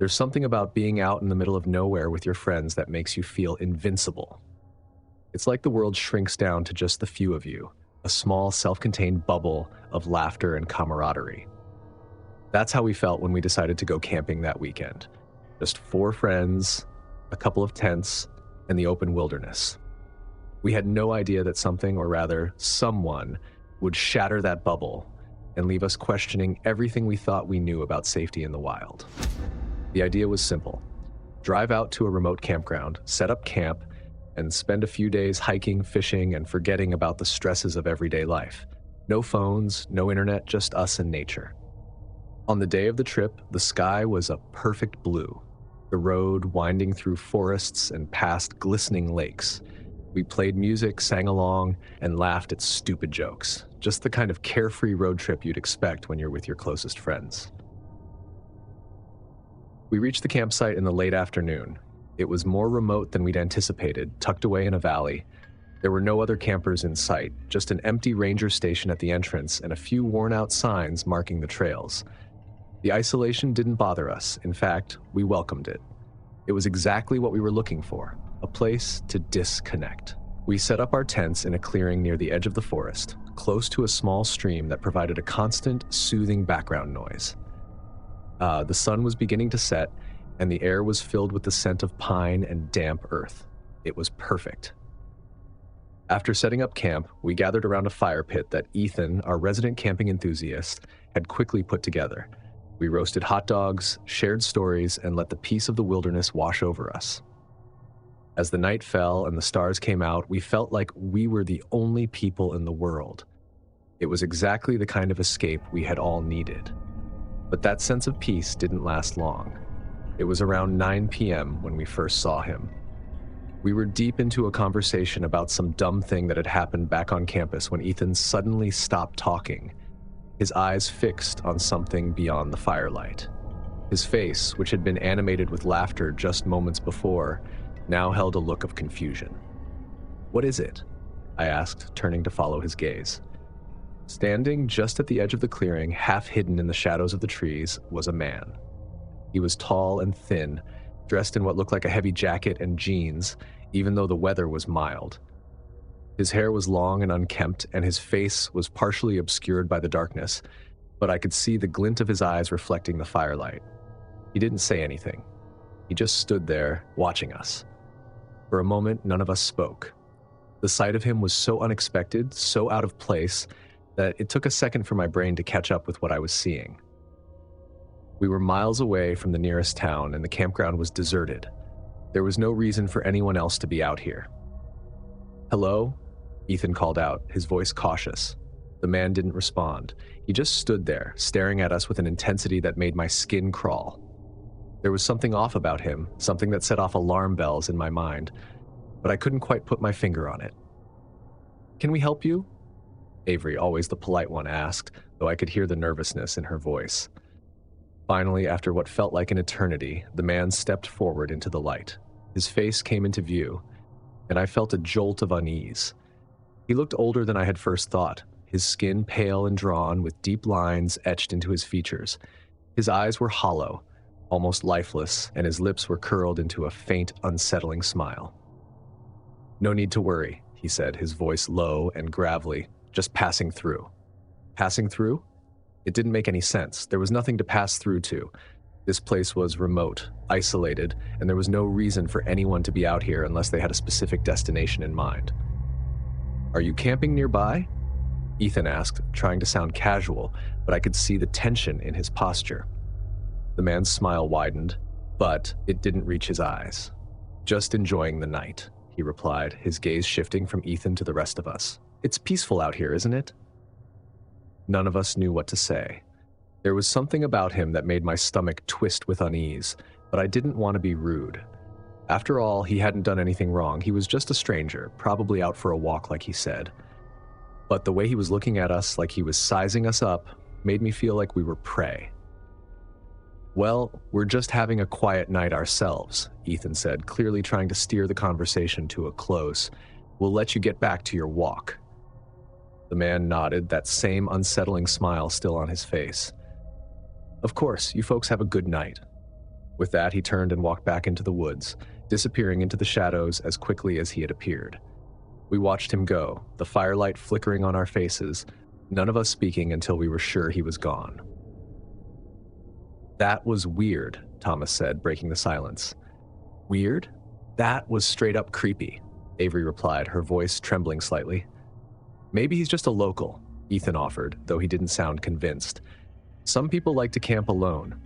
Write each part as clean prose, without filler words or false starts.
There's something about being out in the middle of nowhere with your friends that makes you feel invincible. It's like the world shrinks down to just the few of you, a small, self-contained bubble of laughter and camaraderie. That's how we felt when we decided to go camping that weekend. Just 4 friends, a couple of tents, and the open wilderness. We had no idea that something, or rather, someone, would shatter that bubble and leave us questioning everything we thought we knew about safety in the wild. The idea was simple. Drive out to a remote campground, set up camp, and spend a few days hiking, fishing, and forgetting about the stresses of everyday life. No phones, no internet, just us and nature. On the day of the trip, the sky was a perfect blue, the road winding through forests and past glistening lakes. We played music, sang along, and laughed at stupid jokes. Just the kind of carefree road trip you'd expect when you're with your closest friends. We reached the campsite in the late afternoon. It was more remote than we'd anticipated, tucked away in a valley. There were no other campers in sight, just an empty ranger station at the entrance and a few worn-out signs marking the trails. The isolation didn't bother us. In fact, we welcomed it. It was exactly what we were looking for, a place to disconnect. We set up our tents in a clearing near the edge of the forest, close to a small stream that provided a constant, soothing background noise. The sun was beginning to set, and the air was filled with the scent of pine and damp earth. It was perfect. After setting up camp, we gathered around a fire pit that Ethan, our resident camping enthusiast, had quickly put together. We roasted hot dogs, shared stories, and let the peace of the wilderness wash over us. As the night fell and the stars came out, we felt like we were the only people in the world. It was exactly the kind of escape we had all needed. But that sense of peace didn't last long. It was around 9 p.m. when we first saw him. We were deep into a conversation about some dumb thing that had happened back on campus when Ethan suddenly stopped talking, his eyes fixed on something beyond the firelight. His face, which had been animated with laughter just moments before, now held a look of confusion. "What is it?" I asked, turning to follow his gaze. Standing just at the edge of the clearing, half hidden in the shadows of the trees, was a man. He was tall and thin, dressed in what looked like a heavy jacket and jeans, even though the weather was mild. His hair was long and unkempt, and his face was partially obscured by the darkness, but I could see the glint of his eyes reflecting the firelight. He didn't say anything. He just stood there, watching us. For a moment, none of us spoke. The sight of him was so unexpected, so out of place, that it took a second for my brain to catch up with what I was seeing. We were miles away from the nearest town, and the campground was deserted. There was no reason for anyone else to be out here. "Hello?" Ethan called out, his voice cautious. The man didn't respond. He just stood there, staring at us with an intensity that made my skin crawl. There was something off about him, something that set off alarm bells in my mind, but I couldn't quite put my finger on it. "Can we help you?" Avery, always the polite one, asked, though I could hear the nervousness in her voice. Finally, after what felt like an eternity, the man stepped forward into the light. His face came into view, and I felt a jolt of unease. He looked older than I had first thought, his skin pale and drawn with deep lines etched into his features. His eyes were hollow, almost lifeless, and his lips were curled into a faint, unsettling smile. "No need to worry," he said, his voice low and gravelly, "just passing through." Passing through? It didn't make any sense. There was nothing to pass through to. This place was remote, isolated, and there was no reason for anyone to be out here unless they had a specific destination in mind. "Are you camping nearby?" Ethan asked, trying to sound casual, but I could see the tension in his posture. The man's smile widened, but it didn't reach his eyes. "Just enjoying the night," he replied, his gaze shifting from Ethan to the rest of us. "It's peaceful out here, isn't it?" None of us knew what to say. There was something about him that made my stomach twist with unease, but I didn't want to be rude. After all, he hadn't done anything wrong. He was just a stranger, probably out for a walk like he said. But the way he was looking at us, like he was sizing us up, made me feel like we were prey. "Well, we're just having a quiet night ourselves," Ethan said, clearly trying to steer the conversation to a close. "We'll let you get back to your walk." The man nodded, that same unsettling smile still on his face. "Of course, you folks have a good night." With that, he turned and walked back into the woods, disappearing into the shadows as quickly as he had appeared. We watched him go, the firelight flickering on our faces, none of us speaking until we were sure he was gone. "That was weird," Thomas said, breaking the silence. "Weird? That was straight up creepy," Avery replied, her voice trembling slightly. "Maybe he's just a local," Ethan offered, though he didn't sound convinced. "Some people like to camp alone."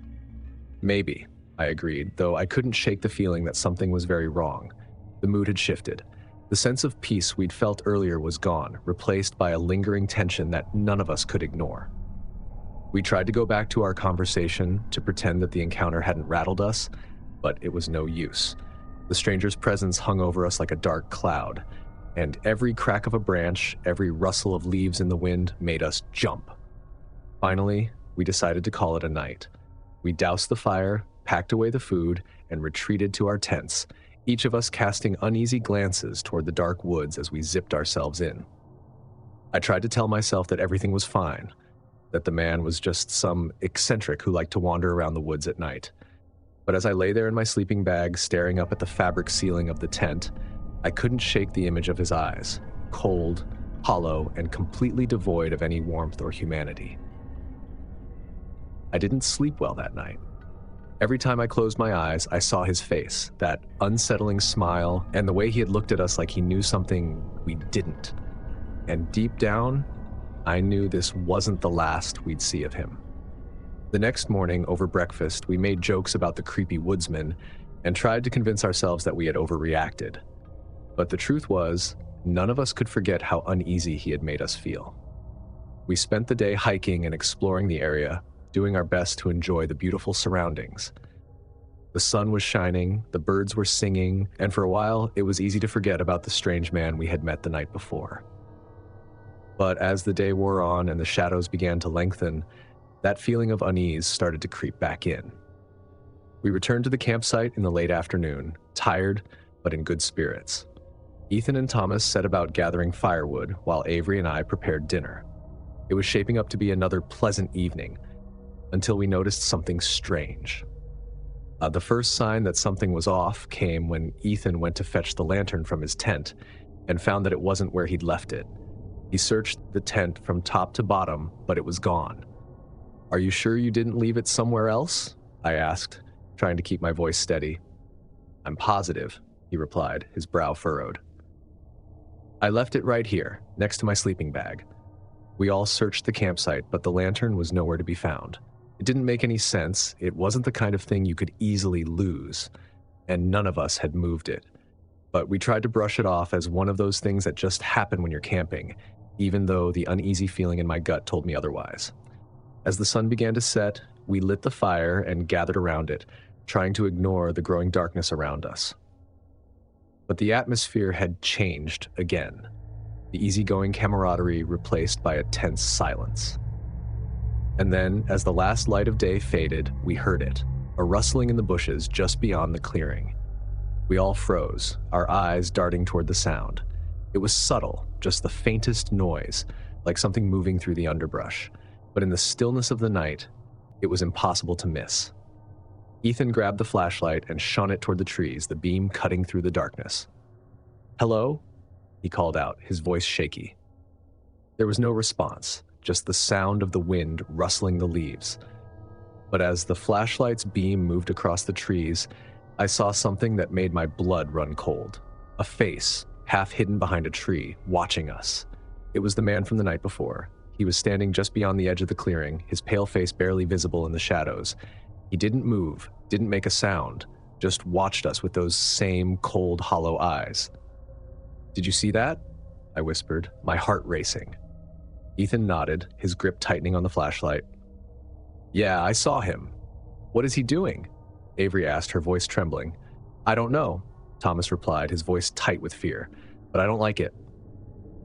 "Maybe," I agreed, though I couldn't shake the feeling that something was very wrong. The mood had shifted. The sense of peace we'd felt earlier was gone, replaced by a lingering tension that none of us could ignore. We tried to go back to our conversation, to pretend that the encounter hadn't rattled us, but it was no use. The stranger's presence hung over us like a dark cloud, and every crack of a branch, every rustle of leaves in the wind made us jump. Finally, we decided to call it a night. We doused the fire, packed away the food, and retreated to our tents, each of us casting uneasy glances toward the dark woods as we zipped ourselves in. I tried to tell myself that everything was fine, that the man was just some eccentric who liked to wander around the woods at night. But as I lay there in my sleeping bag, staring up at the fabric ceiling of the tent, I couldn't shake the image of his eyes, cold, hollow, and completely devoid of any warmth or humanity. I didn't sleep well that night. Every time I closed my eyes, I saw his face, that unsettling smile, and the way he had looked at us like he knew something we didn't. And deep down, I knew this wasn't the last we'd see of him. The next morning, over breakfast, we made jokes about the creepy woodsman and tried to convince ourselves that we had overreacted. But the truth was, none of us could forget how uneasy he had made us feel. We spent the day hiking and exploring the area, doing our best to enjoy the beautiful surroundings. The sun was shining, the birds were singing, and for a while, it was easy to forget about the strange man we had met the night before. But as the day wore on and the shadows began to lengthen, that feeling of unease started to creep back in. We returned to the campsite in the late afternoon, tired but in good spirits. Ethan and Thomas set about gathering firewood while Avery and I prepared dinner. It was shaping up to be another pleasant evening, until we noticed something strange. The first sign that something was off came when Ethan went to fetch the lantern from his tent and found that it wasn't where he'd left it. He searched the tent from top to bottom, but it was gone. "Are you sure you didn't leave it somewhere else?" I asked, trying to keep my voice steady. "I'm positive," he replied, his brow furrowed. "I left it right here, next to my sleeping bag." We all searched the campsite, but the lantern was nowhere to be found. It didn't make any sense, it wasn't the kind of thing you could easily lose, and none of us had moved it. But we tried to brush it off as one of those things that just happen when you're camping, even though the uneasy feeling in my gut told me otherwise. As the sun began to set, we lit the fire and gathered around it, trying to ignore the growing darkness around us. But the atmosphere had changed again, the easygoing camaraderie replaced by a tense silence. And then, as the last light of day faded, we heard it, a rustling in the bushes just beyond the clearing. We all froze, our eyes darting toward the sound. It was subtle, just the faintest noise, like something moving through the underbrush. But in the stillness of the night, it was impossible to miss. Ethan grabbed the flashlight and shone it toward the trees, the beam cutting through the darkness. "Hello?" he called out, his voice shaky. There was no response, just the sound of the wind rustling the leaves. But as the flashlight's beam moved across the trees, I saw something that made my blood run cold. A face, half hidden behind a tree, watching us. It was the man from the night before. He was standing just beyond the edge of the clearing, his pale face barely visible in the shadows. He didn't move, didn't make a sound, just watched us with those same cold, hollow eyes. "Did you see that?" I whispered, my heart racing. Ethan nodded, his grip tightening on the flashlight. "Yeah, I saw him." "What is he doing?" Avery asked, her voice trembling. "I don't know," Thomas replied, his voice tight with fear, "but I don't like it."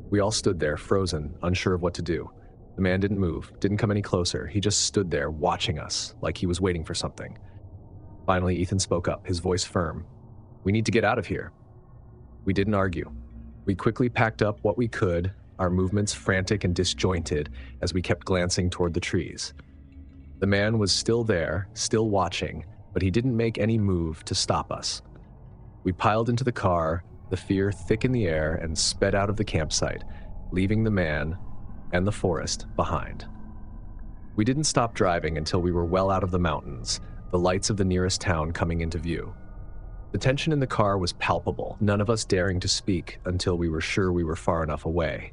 We all stood there, frozen, unsure of what to do. The man didn't move, didn't come any closer. He just stood there, watching us, like he was waiting for something. Finally, Ethan spoke up, his voice firm. "We need to get out of here." We didn't argue. We quickly packed up what we could, our movements frantic and disjointed as we kept glancing toward the trees. The man was still there, still watching, but he didn't make any move to stop us. We piled into the car, the fear thick in the air, and sped out of the campsite, leaving the man and the forest behind. We didn't stop driving until we were well out of the mountains, the lights of the nearest town coming into view. The tension in the car was palpable, none of us daring to speak until we were sure we were far enough away.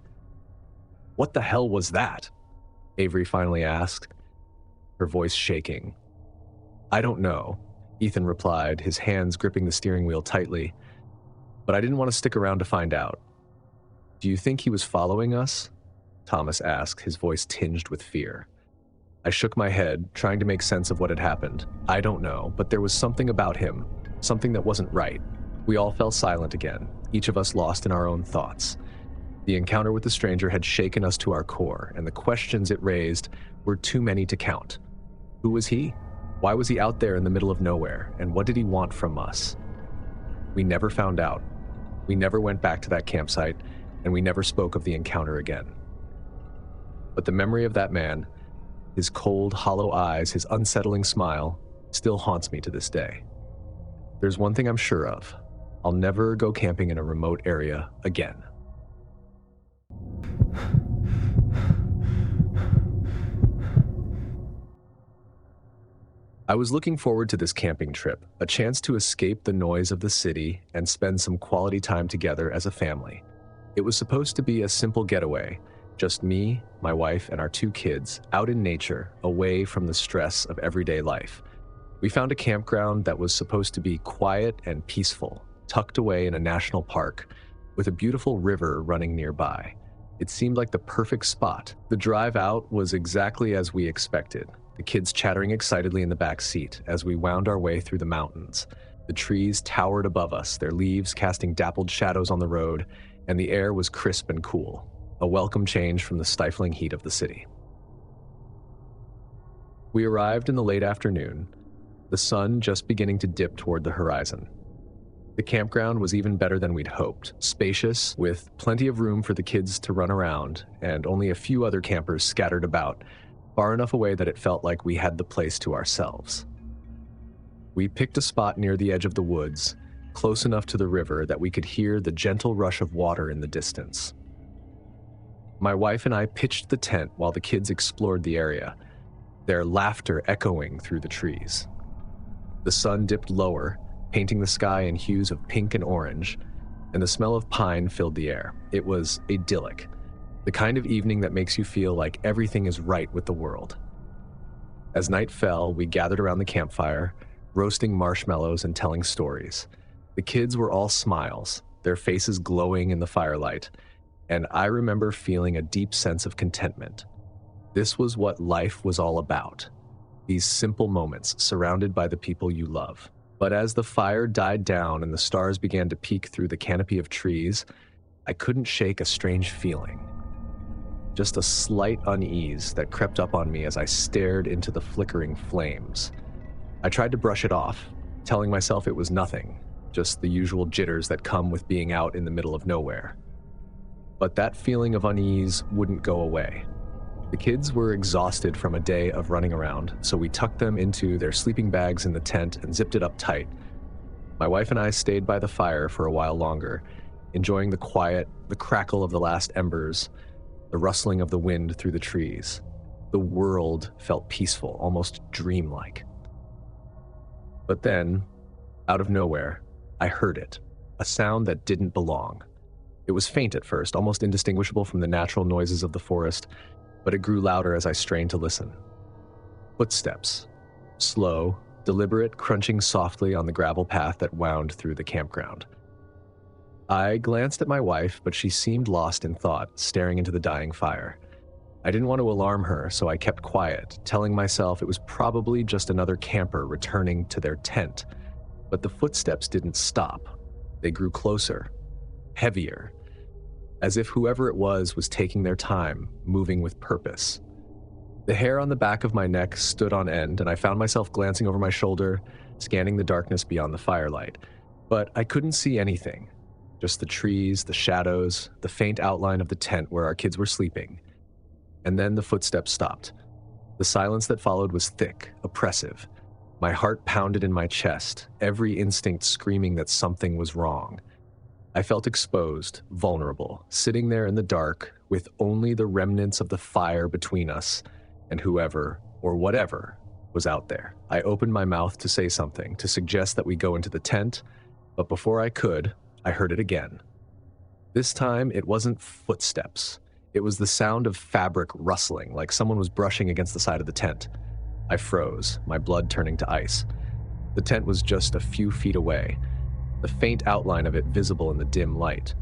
"What the hell was that?" Avery finally asked, her voice shaking. "I don't know," Ethan replied, his hands gripping the steering wheel tightly. "But I didn't want to stick around to find out." "Do you think he was following us?" Thomas asked, his voice tinged with fear. I shook my head, trying to make sense of what had happened. "I don't know, but there was something about him, something that wasn't right." We all fell silent again, each of us lost in our own thoughts. The encounter with the stranger had shaken us to our core, and the questions it raised were too many to count. Who was he? Why was he out there in the middle of nowhere, and what did he want from us? We never found out. We never went back to that campsite, and we never spoke of the encounter again. But the memory of that man, his cold, hollow eyes, his unsettling smile, still haunts me to this day. There's one thing I'm sure of. I'll never go camping in a remote area again. I was looking forward to this camping trip, a chance to escape the noise of the city and spend some quality time together as a family. It was supposed to be a simple getaway, just me, my wife, and our 2 kids, out in nature, away from the stress of everyday life. We found a campground that was supposed to be quiet and peaceful, tucked away in a national park, with a beautiful river running nearby. It seemed like the perfect spot. The drive out was exactly as we expected, the kids chattering excitedly in the back seat as we wound our way through the mountains. The trees towered above us, their leaves casting dappled shadows on the road, and the air was crisp and cool, a welcome change from the stifling heat of the city. We arrived in the late afternoon, the sun just beginning to dip toward the horizon. The campground was even better than we'd hoped, spacious, with plenty of room for the kids to run around, and only a few other campers scattered about, far enough away that it felt like we had the place to ourselves. We picked a spot near the edge of the woods, close enough to the river that we could hear the gentle rush of water in the distance. My wife and I pitched the tent while the kids explored the area, their laughter echoing through the trees. The sun dipped lower, painting the sky in hues of pink and orange, and the smell of pine filled the air. It was idyllic, the kind of evening that makes you feel like everything is right with the world. As night fell, we gathered around the campfire, roasting marshmallows and telling stories. The kids were all smiles, their faces glowing in the firelight, and I remember feeling a deep sense of contentment. This was what life was all about, these simple moments surrounded by the people you love. But as the fire died down and the stars began to peek through the canopy of trees, I couldn't shake a strange feeling. Just a slight unease that crept up on me as I stared into the flickering flames. I tried to brush it off, telling myself it was nothing, just the usual jitters that come with being out in the middle of nowhere. But that feeling of unease wouldn't go away. The kids were exhausted from a day of running around, so we tucked them into their sleeping bags in the tent and zipped it up tight. My wife and I stayed by the fire for a while longer, enjoying the quiet, the crackle of the last embers, the rustling of the wind through the trees. The world felt peaceful, almost dreamlike. But then, out of nowhere, I heard it, a sound that didn't belong. It was faint at first, almost indistinguishable from the natural noises of the forest, but it grew louder as I strained to listen. Footsteps, slow, deliberate, crunching softly on the gravel path that wound through the campground. I glanced at my wife, but she seemed lost in thought, staring into the dying fire. I didn't want to alarm her, so I kept quiet, telling myself it was probably just another camper returning to their tent. But the footsteps didn't stop. They grew closer, heavier, as if whoever it was taking their time, moving with purpose. The hair on the back of my neck stood on end, and I found myself glancing over my shoulder, scanning the darkness beyond the firelight. But I couldn't see anything. Just the trees, the shadows, the faint outline of the tent where our kids were sleeping. And then the footsteps stopped. The silence that followed was thick, oppressive, My heart pounded in my chest, every instinct screaming that something was wrong. I felt exposed, vulnerable, sitting there in the dark with only the remnants of the fire between us and whoever or whatever was out there. I opened my mouth to say something, to suggest that we go into the tent, but before I could, I heard it again. This time, it wasn't footsteps. It was the sound of fabric rustling, like someone was brushing against the side of the tent. I froze, my blood turning to ice. The tent was just a few feet away, the faint outline of it visible in the dim light.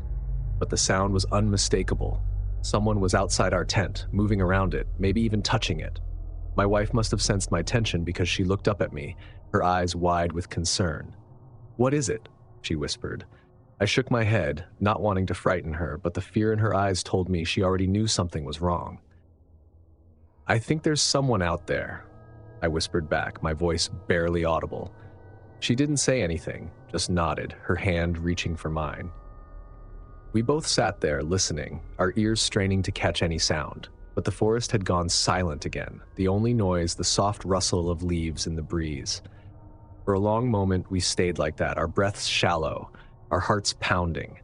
But the sound was unmistakable. Someone was outside our tent, moving around it, maybe even touching it. My wife must have sensed my tension because she looked up at me, her eyes wide with concern. "What is it?" she whispered. I shook my head, not wanting to frighten her, but the fear in her eyes told me she already knew something was wrong. "I think there's someone out there," I whispered back, my voice barely audible. She didn't say anything, just nodded, her hand reaching for mine. We both sat there, listening, our ears straining to catch any sound, but the forest had gone silent again, the only noise the soft rustle of leaves in the breeze. For a long moment, we stayed like that, our breaths shallow, our hearts pounding.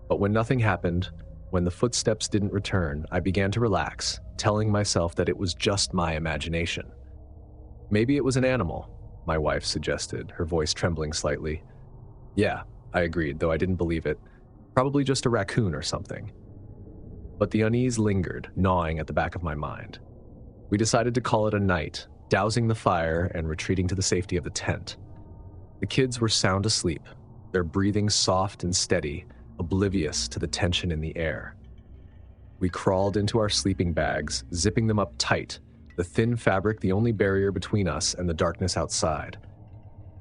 But when nothing happened, when the footsteps didn't return, I began to relax, telling myself that it was just my imagination. "Maybe it was an animal," my wife suggested, her voice trembling slightly. "Yeah," I agreed, though I didn't believe it. "Probably just a raccoon or something." But the unease lingered, gnawing at the back of my mind. We decided to call it a night, dousing the fire and retreating to the safety of the tent. The kids were sound asleep, their breathing soft and steady, oblivious to the tension in the air. We crawled into our sleeping bags, zipping them up tight, the thin fabric the only barrier between us and the darkness outside.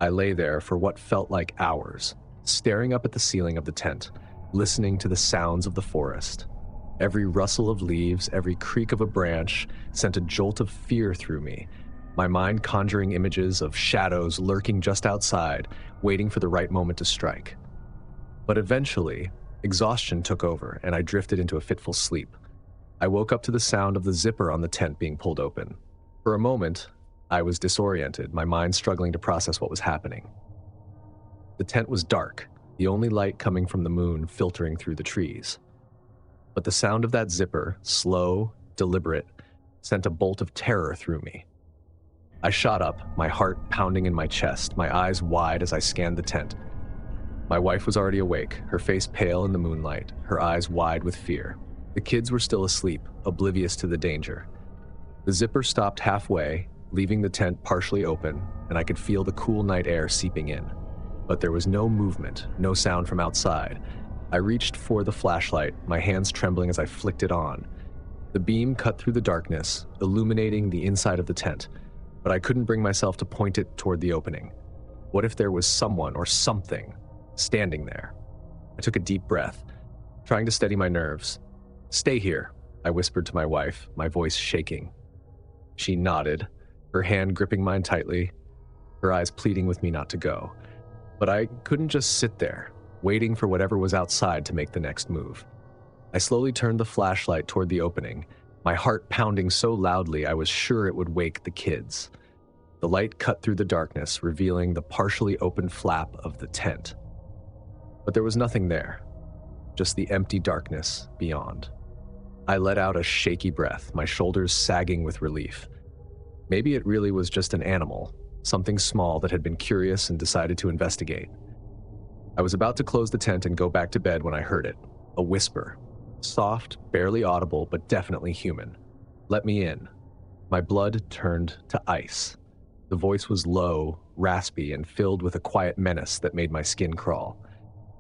I lay there for what felt like hours, staring up at the ceiling of the tent, listening to the sounds of the forest. Every rustle of leaves, every creak of a branch sent a jolt of fear through me, my mind conjuring images of shadows lurking just outside, waiting for the right moment to strike. But eventually, exhaustion took over and I drifted into a fitful sleep. I woke up to the sound of the zipper on the tent being pulled open. For a moment, I was disoriented, my mind struggling to process what was happening. The tent was dark, the only light coming from the moon filtering through the trees. But the sound of that zipper, slow, deliberate, sent a bolt of terror through me. I shot up, my heart pounding in my chest, my eyes wide as I scanned the tent. My wife was already awake, her face pale in the moonlight, her eyes wide with fear. The kids were still asleep, oblivious to the danger. The zipper stopped halfway, leaving the tent partially open, and I could feel the cool night air seeping in. But there was no movement, no sound from outside. I reached for the flashlight, my hands trembling as I flicked it on. The beam cut through the darkness, illuminating the inside of the tent, but I couldn't bring myself to point it toward the opening. What if there was someone or something standing there? I took a deep breath, trying to steady my nerves. "Stay here," I whispered to my wife, my voice shaking. She nodded, her hand gripping mine tightly, her eyes pleading with me not to go. But I couldn't just sit there, waiting for whatever was outside to make the next move. I slowly turned the flashlight toward the opening, my heart pounding so loudly I was sure it would wake the kids. The light cut through the darkness, revealing the partially open flap of the tent. But there was nothing there, just the empty darkness beyond. I let out a shaky breath, my shoulders sagging with relief. Maybe it really was just an animal, something small that had been curious and decided to investigate. I was about to close the tent and go back to bed when I heard it, a whisper. Soft, barely audible, but definitely human. "Let me in." My blood turned to ice. The voice was low, raspy, and filled with a quiet menace that made my skin crawl.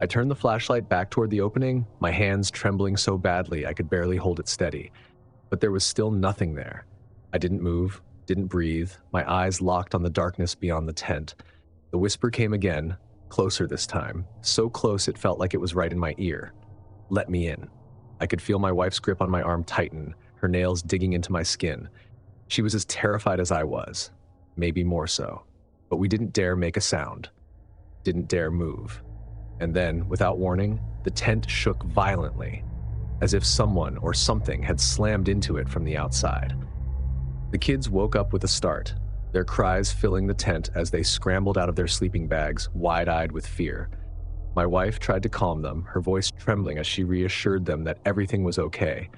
I turned the flashlight back toward the opening, my hands trembling so badly I could barely hold it steady. But there was still nothing there. I didn't move, didn't breathe, my eyes locked on the darkness beyond the tent. The whisper came again, closer this time, so close it felt like it was right in my ear. "Let me in." I could feel my wife's grip on my arm tighten, her nails digging into my skin. She was as terrified as I was, maybe more so. But we didn't dare make a sound, didn't dare move. And then, without warning, the tent shook violently, as if someone or something had slammed into it from the outside. The kids woke up with a start. their cries filling the tent as they scrambled out of their sleeping bags, wide-eyed with fear. My wife tried to calm them, her voice trembling as she reassured them that everything was okay,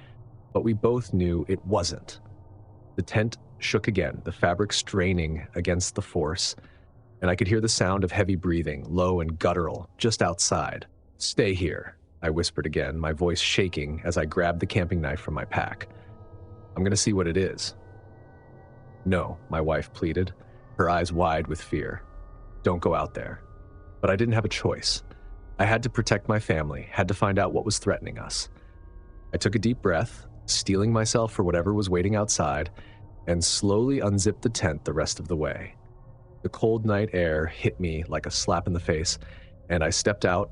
but we both knew it wasn't. The tent shook again, the fabric straining against the force, and I could hear the sound of heavy breathing, low and guttural, just outside. "Stay here," I whispered again, my voice shaking as I grabbed the camping knife from my pack. "I'm going to see what it is." "No," my wife pleaded, her eyes wide with fear. "Don't go out there." But I didn't have a choice. I had to protect my family, had to find out what was threatening us. I took a deep breath, steeling myself for whatever was waiting outside, and slowly unzipped the tent the rest of the way. The cold night air hit me like a slap in the face, and I stepped out,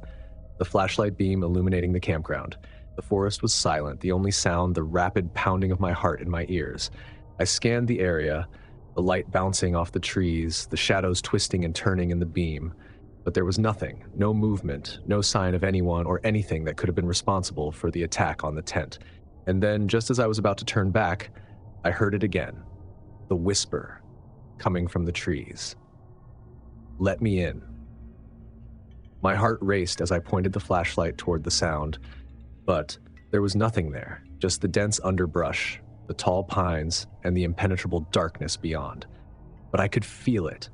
the flashlight beam illuminating the campground. The forest was silent, the only sound the rapid pounding of my heart in my ears. I scanned the area, the light bouncing off the trees, the shadows twisting and turning in the beam. But there was nothing, no movement, no sign of anyone or anything that could have been responsible for the attack on the tent. And then, just as I was about to turn back, I heard it again. The whisper, coming from the trees. "Let me in." My heart raced as I pointed the flashlight toward the sound, but there was nothing there, just the dense underbrush, the tall pines, and the impenetrable darkness beyond. But I could feel it.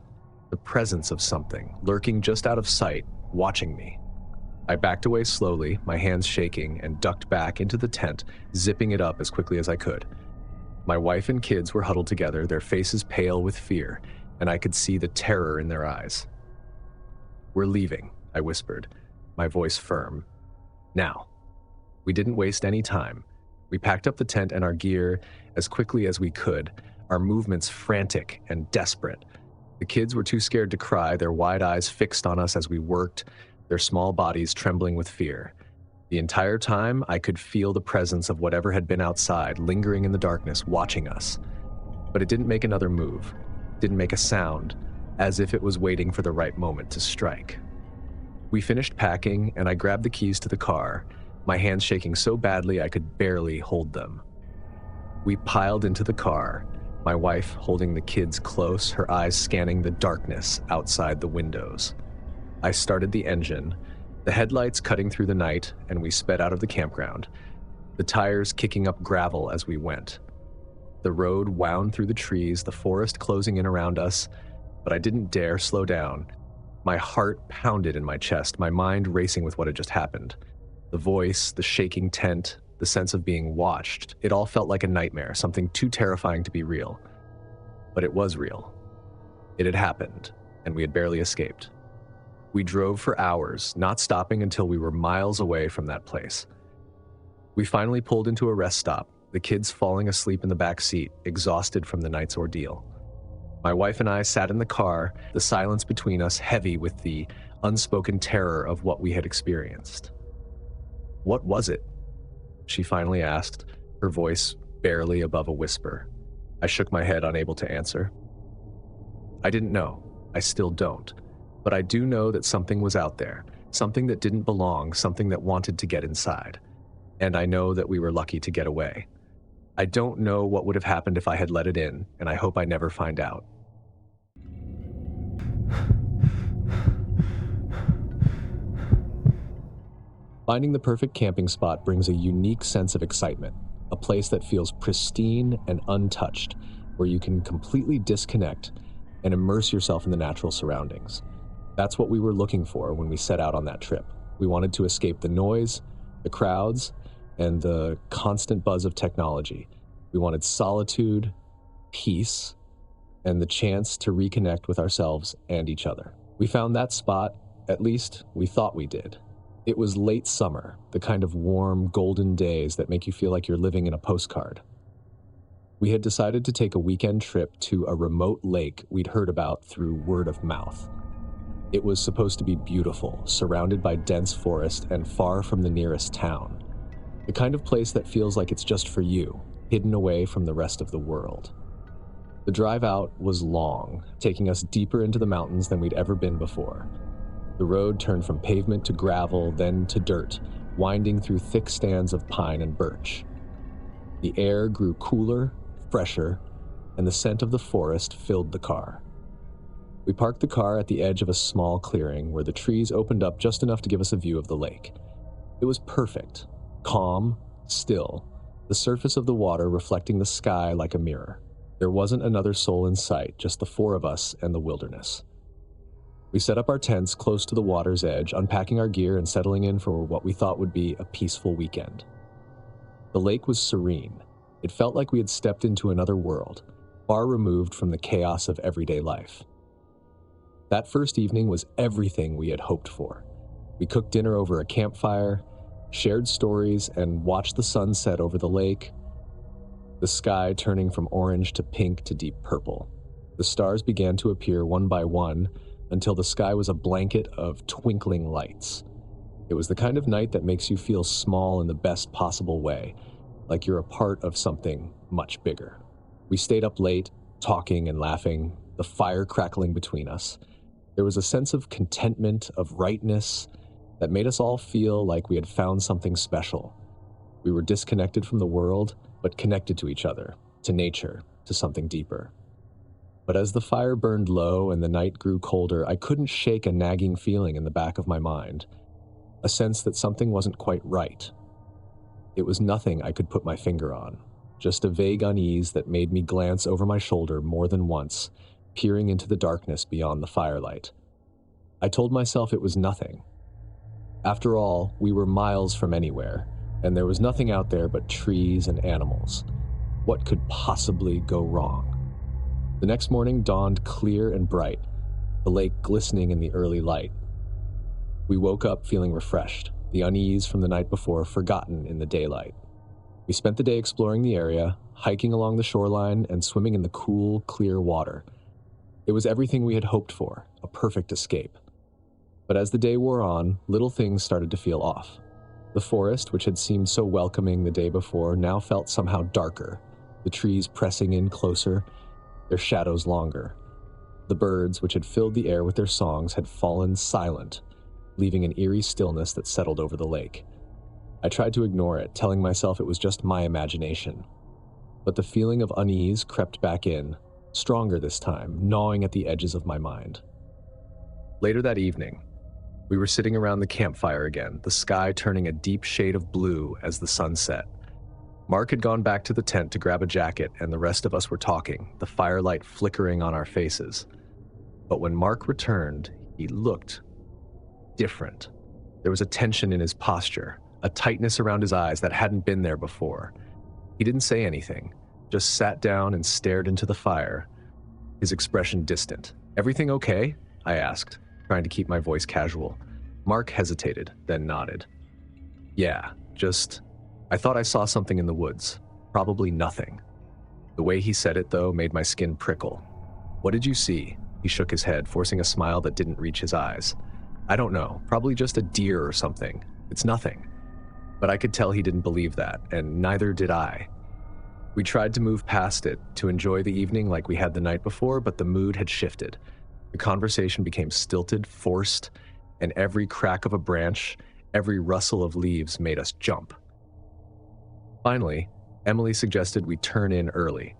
The presence of something, lurking just out of sight, watching me. I backed away slowly, my hands shaking, and ducked back into the tent, zipping it up as quickly as I could. My wife and kids were huddled together, their faces pale with fear, and I could see the terror in their eyes. "We're leaving," I whispered, my voice firm. "Now." We didn't waste any time. We packed up the tent and our gear as quickly as we could, our movements frantic and desperate. The kids were too scared to cry, their wide eyes fixed on us as we worked, their small bodies trembling with fear. The entire time, I could feel the presence of whatever had been outside, lingering in the darkness, watching us. But it didn't make another move, didn't make a sound, as if it was waiting for the right moment to strike. We finished packing, and I grabbed the keys to the car, my hands shaking so badly I could barely hold them. We piled into the car, my wife holding the kids close, her eyes scanning the darkness outside the windows. I started the engine, the headlights cutting through the night, and we sped out of the campground, the tires kicking up gravel as we went. The road wound through the trees, the forest closing in around us, but I didn't dare slow down. My heart pounded in my chest, my mind racing with what had just happened. The voice, the shaking tent, the sense of being watched, it all felt like a nightmare, something too terrifying to be real. But it was real. It had happened, and we had barely escaped. We drove for hours, not stopping until we were miles away from that place. We finally pulled into a rest stop, the kids falling asleep in the back seat, exhausted from the night's ordeal. My wife and I sat in the car, the silence between us heavy with the unspoken terror of what we had experienced. "What was it?" she finally asked, her voice barely above a whisper. I shook my head, unable to answer. I didn't know. I still don't. But I do know that something was out there, something that didn't belong, something that wanted to get inside. And I know that we were lucky to get away. I don't know what would have happened if I had let it in, and I hope I never find out. Finding the perfect camping spot brings a unique sense of excitement, a place that feels pristine and untouched, where you can completely disconnect and immerse yourself in the natural surroundings. That's what we were looking for when we set out on that trip. We wanted to escape the noise, the crowds, and the constant buzz of technology. We wanted solitude, peace, and the chance to reconnect with ourselves and each other. We found that spot, at least we thought we did. It was late summer, the kind of warm, golden days that make you feel like you're living in a postcard. We had decided to take a weekend trip to a remote lake we'd heard about through word of mouth. It was supposed to be beautiful, surrounded by dense forest and far from the nearest town. The kind of place that feels like it's just for you, hidden away from the rest of the world. The drive out was long, taking us deeper into the mountains than we'd ever been before. The road turned from pavement to gravel, then to dirt, winding through thick stands of pine and birch. The air grew cooler, fresher, and the scent of the forest filled the car. We parked the car at the edge of a small clearing where the trees opened up just enough to give us a view of the lake. It was perfect, calm, still, the surface of the water reflecting the sky like a mirror. There wasn't another soul in sight, just the four of us and the wilderness. We set up our tents close to the water's edge, unpacking our gear and settling in for what we thought would be a peaceful weekend. The lake was serene. It felt like we had stepped into another world, far removed from the chaos of everyday life. That first evening was everything we had hoped for. We cooked dinner over a campfire, shared stories, and watched the sun set over the lake, the sky turning from orange to pink to deep purple. The stars began to appear one by one until the sky was a blanket of twinkling lights. It was the kind of night that makes you feel small in the best possible way, like you're a part of something much bigger. We stayed up late, talking and laughing, the fire crackling between us. There was a sense of contentment, of rightness, that made us all feel like we had found something special. We were disconnected from the world, but connected to each other, to nature, to something deeper. But as the fire burned low and the night grew colder, I couldn't shake a nagging feeling in the back of my mind, a sense that something wasn't quite right. It was nothing I could put my finger on, just a vague unease that made me glance over my shoulder more than once, peering into the darkness beyond the firelight. I told myself it was nothing. After all, we were miles from anywhere, and there was nothing out there but trees and animals. What could possibly go wrong? The next morning dawned clear and bright, the lake glistening in the early light. We woke up feeling refreshed, the unease from the night before forgotten in the daylight. We spent the day exploring the area, hiking along the shoreline and swimming in the cool, clear water. It was everything we had hoped for, a perfect escape. But as the day wore on, little things started to feel off. The forest, which had seemed so welcoming the day before, now felt somehow darker, the trees pressing in closer, their shadows longer. The birds, which had filled the air with their songs, had fallen silent, leaving an eerie stillness that settled over the lake. I tried to ignore it, telling myself it was just my imagination. But the feeling of unease crept back in, stronger this time, gnawing at the edges of my mind. Later that evening, we were sitting around the campfire again, the sky turning a deep shade of blue as the sun set. Mark had gone back to the tent to grab a jacket, and the rest of us were talking, the firelight flickering on our faces. But when Mark returned, he looked different. There was a tension in his posture, a tightness around his eyes that hadn't been there before. He didn't say anything, just sat down and stared into the fire, his expression distant. "Everything okay?" I asked, trying to keep my voice casual. Mark hesitated, then nodded. "Yeah, I thought I saw something in the woods. Probably nothing." The way he said it, though, made my skin prickle. "What did you see?" He shook his head, forcing a smile that didn't reach his eyes. "I don't know, probably just a deer or something. It's nothing." But I could tell he didn't believe that, and neither did I. We tried to move past it, to enjoy the evening like we had the night before, but the mood had shifted. The conversation became stilted, forced, and every crack of a branch, every rustle of leaves made us jump. Finally, Emily suggested we turn in early.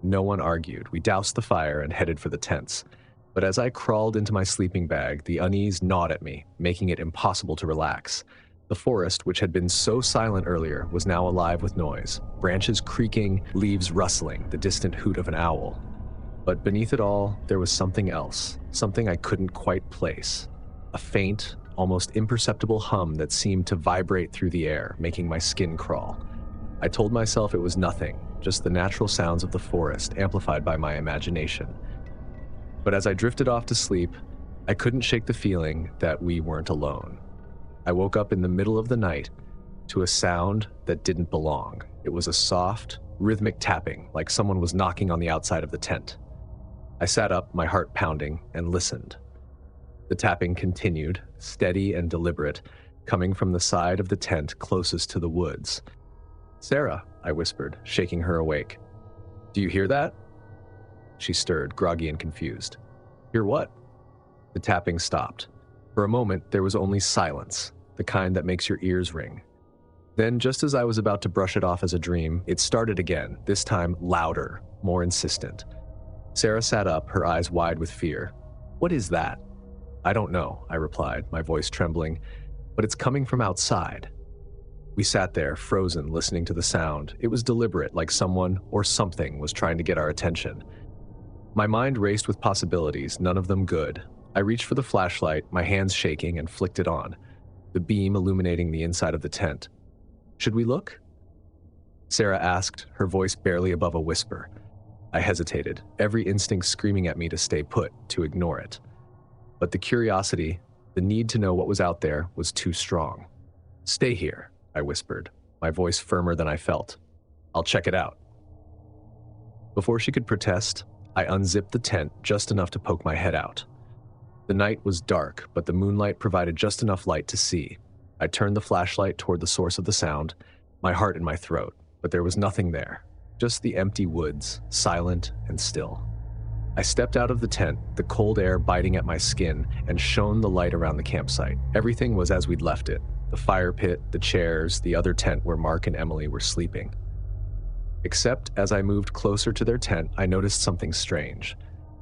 No one argued. We doused the fire and headed for the tents. But as I crawled into my sleeping bag, the unease gnawed at me, making it impossible to relax. The forest, which had been so silent earlier, was now alive with noise. Branches creaking, leaves rustling, the distant hoot of an owl. But beneath it all, there was something else, something I couldn't quite place. A faint, almost imperceptible hum that seemed to vibrate through the air, making my skin crawl. I told myself it was nothing, just the natural sounds of the forest, amplified by my imagination. But as I drifted off to sleep, I couldn't shake the feeling that we weren't alone. I woke up in the middle of the night to a sound that didn't belong. It was a soft, rhythmic tapping, like someone was knocking on the outside of the tent. I sat up, my heart pounding, and listened. The tapping continued, steady and deliberate, coming from the side of the tent closest to the woods. "Sarah," I whispered, shaking her awake. "Do you hear that?" She stirred, groggy and confused. "Hear what?" The tapping stopped. For a moment, there was only silence, the kind that makes your ears ring. Then, just as I was about to brush it off as a dream, it started again, this time louder, more insistent. Sarah sat up, her eyes wide with fear. "What is that?" "I don't know," I replied, my voice trembling, "but it's coming from outside." We sat there, frozen, listening to the sound. It was deliberate, like someone or something was trying to get our attention. My mind raced with possibilities, none of them good. I reached for the flashlight, my hands shaking, and flicked it on, the beam illuminating the inside of the tent. "Should we look?" Sarah asked, her voice barely above a whisper. I hesitated, every instinct screaming at me to stay put, to ignore it. But the curiosity, the need to know what was out there, was too strong. "Stay here," I whispered, my voice firmer than I felt. "I'll check it out." Before she could protest, I unzipped the tent just enough to poke my head out. The night was dark, but the moonlight provided just enough light to see. I turned the flashlight toward the source of the sound, my heart in my throat, but there was nothing there, just the empty woods, silent and still. I stepped out of the tent, the cold air biting at my skin, and shone the light around the campsite. Everything was as we'd left it. The fire pit, the chairs, the other tent where Mark and Emily were sleeping. Except as I moved closer to their tent, I noticed something strange.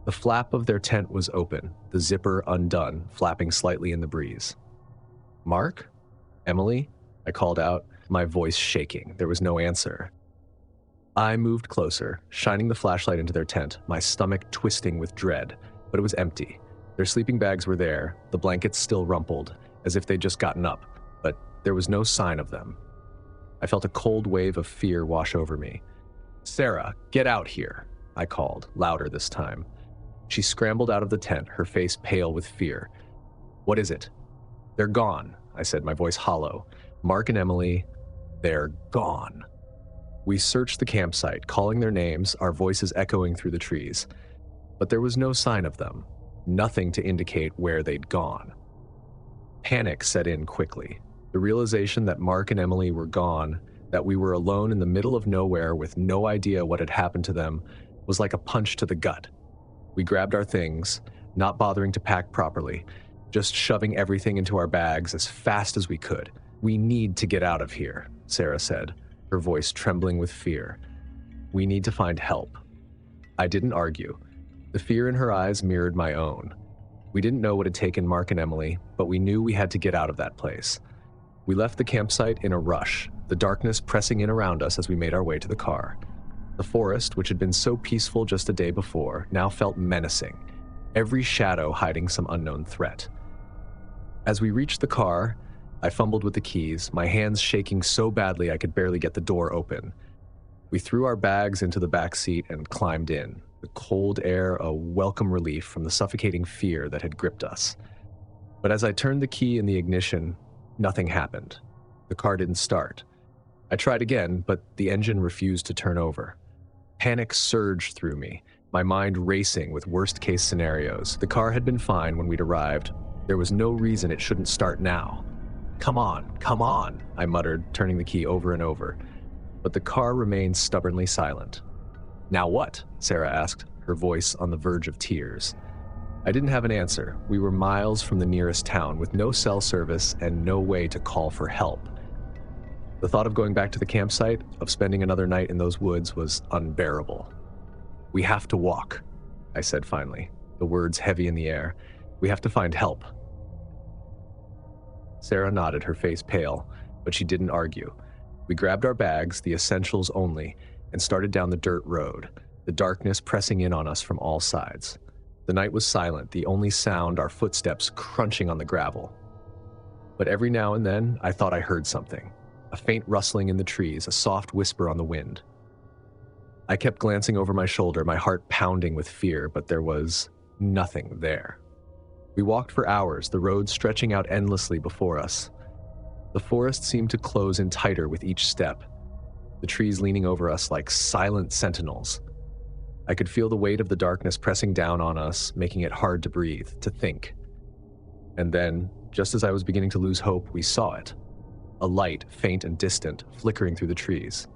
The flap of their tent was open, the zipper undone, flapping slightly in the breeze. "Mark? Emily?" I called out, my voice shaking. There was no answer. I moved closer, shining the flashlight into their tent, my stomach twisting with dread, but it was empty. Their sleeping bags were there, the blankets still rumpled, as if they'd just gotten up, but there was no sign of them. I felt a cold wave of fear wash over me. "Sarah, get out here," I called, louder this time. She scrambled out of the tent, her face pale with fear. "What is it?" "They're gone," I said, my voice hollow. "Mark and Emily, they're gone." We searched the campsite, calling their names, our voices echoing through the trees. But there was no sign of them, nothing to indicate where they'd gone. Panic set in quickly. The realization that Mark and Emily were gone, that we were alone in the middle of nowhere with no idea what had happened to them, was like a punch to the gut. We grabbed our things, not bothering to pack properly, just shoving everything into our bags as fast as we could. "We need to get out of here," Sarah said, her voice trembling with fear. "We need to find help." I didn't argue. The fear in her eyes mirrored my own. We didn't know what had taken Mark and Emily, but we knew we had to get out of that place. We left the campsite in a rush, the darkness pressing in around us as we made our way to the car. The forest, which had been so peaceful just a day before, now felt menacing, every shadow hiding some unknown threat. As we reached the car, I fumbled with the keys, my hands shaking so badly I could barely get the door open. We threw our bags into the back seat and climbed in, the cold air a welcome relief from the suffocating fear that had gripped us. But as I turned the key in the ignition, nothing happened. The car didn't start. I tried again, but the engine refused to turn over. Panic surged through me, my mind racing with worst-case scenarios. The car had been fine when we'd arrived. There was no reason it shouldn't start now. Come on," I muttered, turning the key over and over. But the car remained stubbornly silent. "Now what?" Sarah asked, her voice on the verge of tears. I didn't have an answer. We were miles from the nearest town with no cell service and no way to call for help. The thought of going back to the campsite, of spending another night in those woods, was unbearable. "We have to walk," I said finally, the words heavy in the air. "We have to find help." Sarah nodded, her face pale, but she didn't argue. We grabbed our bags, the essentials only, and started down the dirt road, the darkness pressing in on us from all sides. The night was silent, the only sound our footsteps crunching on the gravel. But every now and then, I thought I heard something. A faint rustling in the trees, a soft whisper on the wind. I kept glancing over my shoulder, my heart pounding with fear, but there was nothing there. We walked for hours, the road stretching out endlessly before us. The forest seemed to close in tighter with each step, the trees leaning over us like silent sentinels. I could feel the weight of the darkness pressing down on us, making it hard to breathe, to think. And then, just as I was beginning to lose hope, we saw it. A light, faint and distant, flickering through the trees.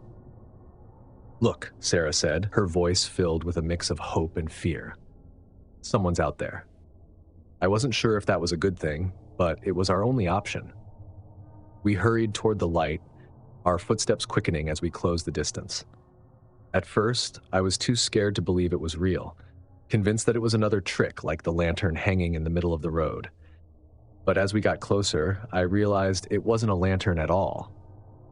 "Look," Sarah said, her voice filled with a mix of hope and fear. "Someone's out there." I wasn't sure if that was a good thing, but it was our only option. We hurried toward the light, our footsteps quickening as we closed the distance. At first, I was too scared to believe it was real, convinced that it was another trick like the lantern hanging in the middle of the road. But as we got closer, I realized it wasn't a lantern at all.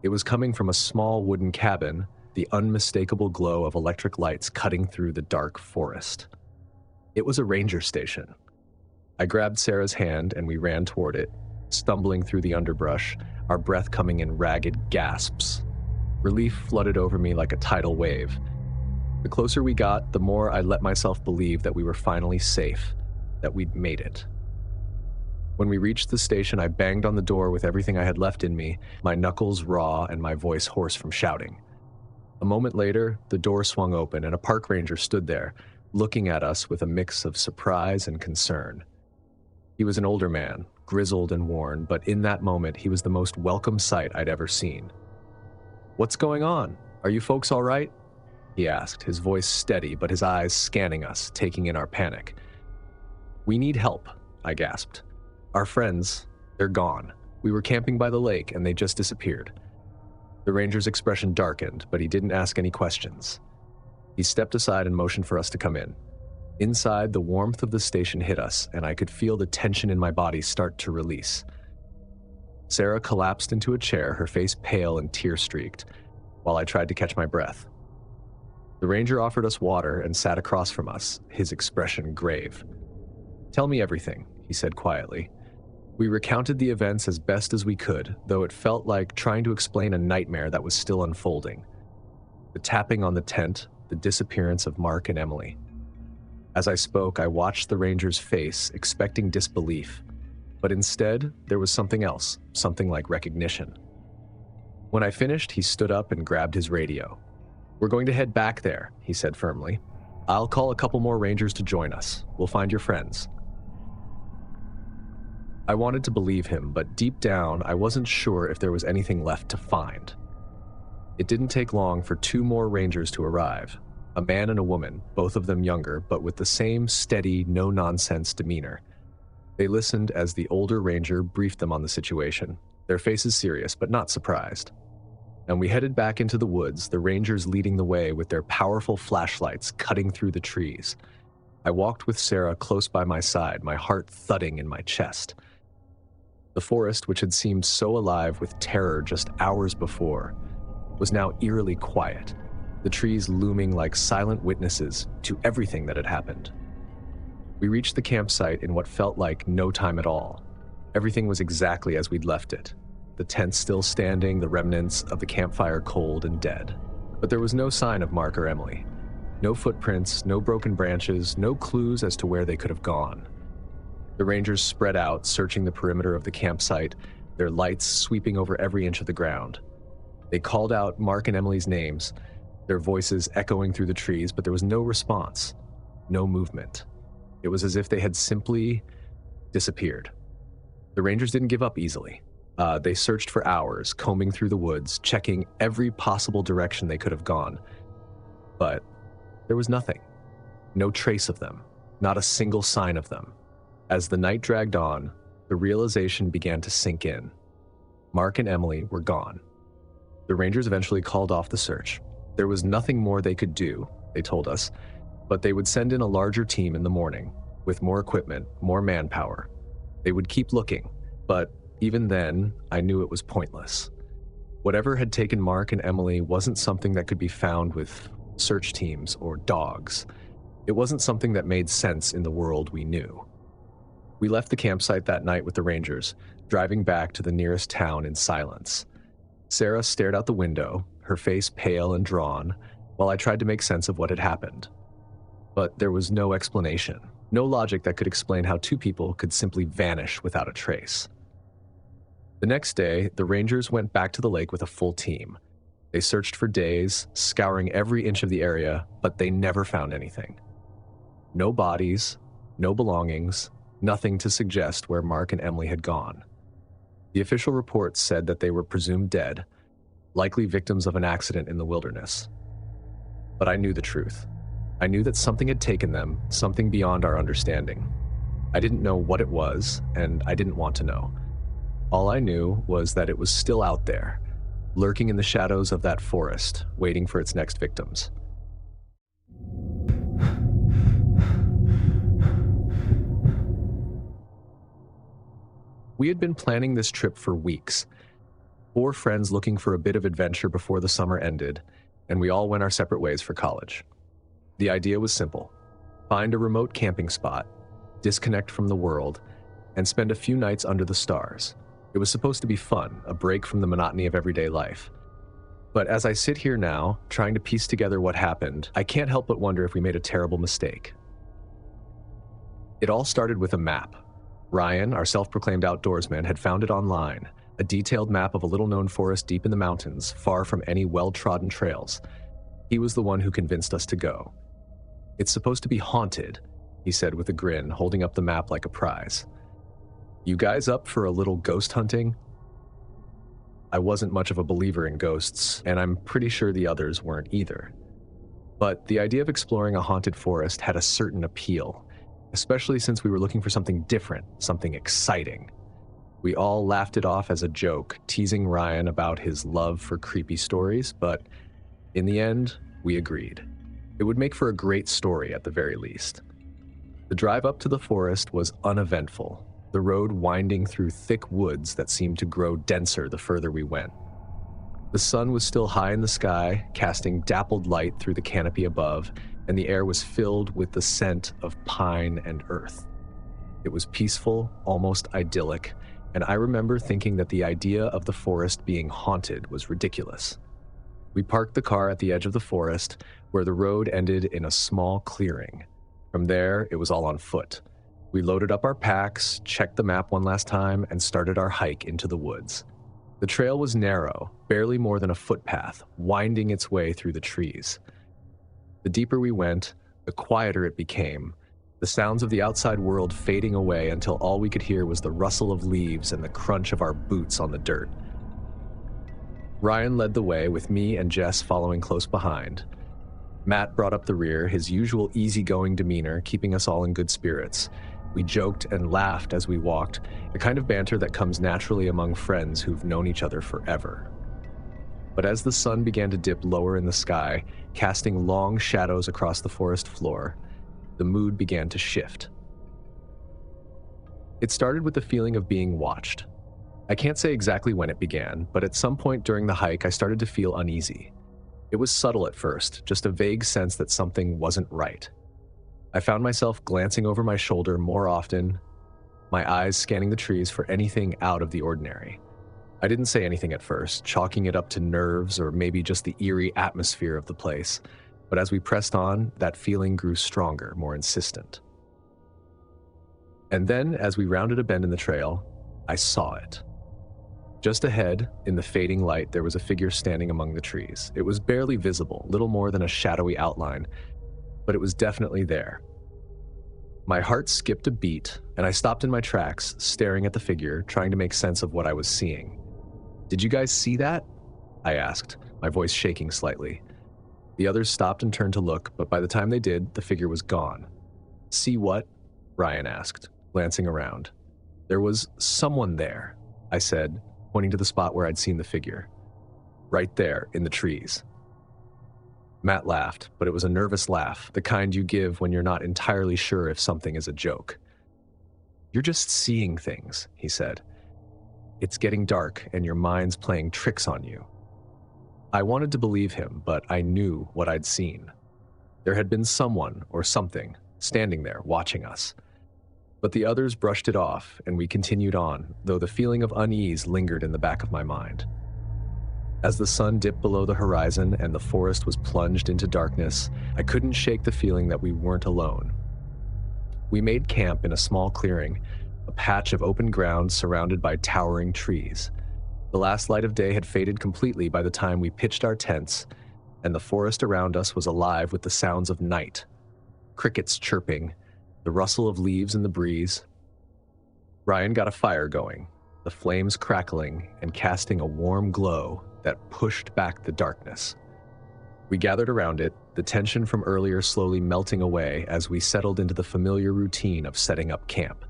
It was coming from a small wooden cabin, the unmistakable glow of electric lights cutting through the dark forest. It was a ranger station. I grabbed Sarah's hand and we ran toward it, stumbling through the underbrush, our breath coming in ragged gasps. Relief flooded over me like a tidal wave. The closer we got, the more I let myself believe that we were finally safe, that we'd made it. When we reached the station, I banged on the door with everything I had left in me, my knuckles raw and my voice hoarse from shouting. A moment later, the door swung open and a park ranger stood there, looking at us with a mix of surprise and concern. He was an older man, grizzled and worn, but in that moment, he was the most welcome sight I'd ever seen. "What's going on? Are you folks all right?" he asked, his voice steady, but his eyes scanning us, taking in our panic. "We need help," I gasped. "Our friends, they're gone. We were camping by the lake and they just disappeared." The ranger's expression darkened, but he didn't ask any questions. He stepped aside and motioned for us to come in. Inside, the warmth of the station hit us, and I could feel the tension in my body start to release. Sarah collapsed into a chair, her face pale and tear-streaked, while I tried to catch my breath. The ranger offered us water and sat across from us, his expression grave. "Tell me everything," he said quietly. We recounted the events as best as we could, though it felt like trying to explain a nightmare that was still unfolding. The tapping on the tent, the disappearance of Mark and Emily. As I spoke, I watched the ranger's face, expecting disbelief. But instead, there was something else, something like recognition. When I finished, he stood up and grabbed his radio. "We're going to head back there," he said firmly. "I'll call a couple more rangers to join us. We'll find your friends." I wanted to believe him, but deep down, I wasn't sure if there was anything left to find. It didn't take long for two more rangers to arrive, a man and a woman, both of them younger, but with the same steady, no-nonsense demeanor. They listened as the older ranger briefed them on the situation, their faces serious but not surprised. And we headed back into the woods, the rangers leading the way with their powerful flashlights cutting through the trees. I walked with Sarah close by my side, my heart thudding in my chest. The forest, which had seemed so alive with terror just hours before, was now eerily quiet, the trees looming like silent witnesses to everything that had happened. We reached the campsite in what felt like no time at all. Everything was exactly as we'd left it. The tent still standing, the remnants of the campfire cold and dead. But there was no sign of Mark or Emily. No footprints, no broken branches, no clues as to where they could have gone. The rangers spread out, searching the perimeter of the campsite, their lights sweeping over every inch of the ground. They called out Mark and Emily's names, their voices echoing through the trees, but there was no response, no movement. It was as if they had simply disappeared. The rangers didn't give up easily. They searched for hours, combing through the woods, checking every possible direction they could have gone. But there was nothing. No trace of them, not a single sign of them. As the night dragged on, the realization began to sink in. Mark and Emily were gone. The rangers eventually called off the search. There was nothing more they could do, they told us, but they would send in a larger team in the morning, with more equipment, more manpower. They would keep looking, but even then, I knew it was pointless. Whatever had taken Mark and Emily wasn't something that could be found with search teams or dogs. It wasn't something that made sense in the world we knew. We left the campsite that night with the rangers, driving back to the nearest town in silence. Sarah stared out the window, her face pale and drawn, while I tried to make sense of what had happened. But there was no explanation, no logic that could explain how two people could simply vanish without a trace. The next day, the rangers went back to the lake with a full team. They searched for days, scouring every inch of the area, but they never found anything. No bodies, no belongings, nothing to suggest where Mark and Emily had gone. The official report said that they were presumed dead, likely victims of an accident in the wilderness. But I knew the truth. I knew that something had taken them, something beyond our understanding. I didn't know what it was, and I didn't want to know. All I knew was that it was still out there, lurking in the shadows of that forest, waiting for its next victims. We had been planning this trip for weeks. 4 friends looking for a bit of adventure before the summer ended, and we all went our separate ways for college. The idea was simple: find a remote camping spot, disconnect from the world, and spend a few nights under the stars. It was supposed to be fun, a break from the monotony of everyday life. But as I sit here now, trying to piece together what happened, I can't help but wonder if we made a terrible mistake. It all started with a map. Ryan, our self-proclaimed outdoorsman, had found it online, a detailed map of a little-known forest deep in the mountains, far from any well-trodden trails. He was the one who convinced us to go. "It's supposed to be haunted," he said with a grin, holding up the map like a prize. "You guys up for a little ghost hunting?" I wasn't much of a believer in ghosts, and I'm pretty sure the others weren't either. But the idea of exploring a haunted forest had a certain appeal, especially since we were looking for something different, something exciting. We all laughed it off as a joke, teasing Ryan about his love for creepy stories, but in the end, we agreed. It would make for a great story at the very least. The drive up to the forest was uneventful, the road winding through thick woods that seemed to grow denser the further we went. The sun was still high in the sky, casting dappled light through the canopy above, and the air was filled with the scent of pine and earth. It was peaceful, almost idyllic, and I remember thinking that the idea of the forest being haunted was ridiculous. We parked the car at the edge of the forest, where the road ended in a small clearing. From there, it was all on foot. We loaded up our packs, checked the map one last time, and started our hike into the woods. The trail was narrow, barely more than a footpath, winding its way through the trees. The deeper we went, the quieter it became, the sounds of the outside world fading away until all we could hear was the rustle of leaves and the crunch of our boots on the dirt. Ryan led the way, with me and Jess following close behind. Matt brought up the rear, his usual easygoing demeanor keeping us all in good spirits. We joked and laughed as we walked, the kind of banter that comes naturally among friends who've known each other forever. But as the sun began to dip lower in the sky, casting long shadows across the forest floor, the mood began to shift. It started with the feeling of being watched. I can't say exactly when it began, but at some point during the hike, I started to feel uneasy. It was subtle at first, just a vague sense that something wasn't right. I found myself glancing over my shoulder more often, my eyes scanning the trees for anything out of the ordinary. I didn't say anything at first, chalking it up to nerves or maybe just the eerie atmosphere of the place, but as we pressed on, that feeling grew stronger, more insistent. And then, as we rounded a bend in the trail, I saw it. Just ahead, in the fading light, there was a figure standing among the trees. It was barely visible, little more than a shadowy outline, but it was definitely there. My heart skipped a beat, and I stopped in my tracks, staring at the figure, trying to make sense of what I was seeing. "Did you guys see that?" I asked, my voice shaking slightly. The others stopped and turned to look, but by the time they did, the figure was gone. "See what?" Ryan asked, glancing around. "There was someone there," I said, pointing to the spot where I'd seen the figure. "Right there, in the trees." Matt laughed, but it was a nervous laugh, the kind you give when you're not entirely sure if something is a joke. "You're just seeing things," he said. "It's getting dark, and your mind's playing tricks on you." I wanted to believe him, but I knew what I'd seen. There had been someone, or something, standing there, watching us. But the others brushed it off, and we continued on, though the feeling of unease lingered in the back of my mind. As the sun dipped below the horizon and the forest was plunged into darkness, I couldn't shake the feeling that we weren't alone. We made camp in a small clearing, a patch of open ground surrounded by towering trees. The last light of day had faded completely by the time we pitched our tents, and the forest around us was alive with the sounds of night. Crickets chirping, the rustle of leaves in the breeze. Ryan got a fire going, the flames crackling and casting a warm glow that pushed back the darkness. We gathered around it, the tension from earlier slowly melting away as we settled into the familiar routine of setting up camp.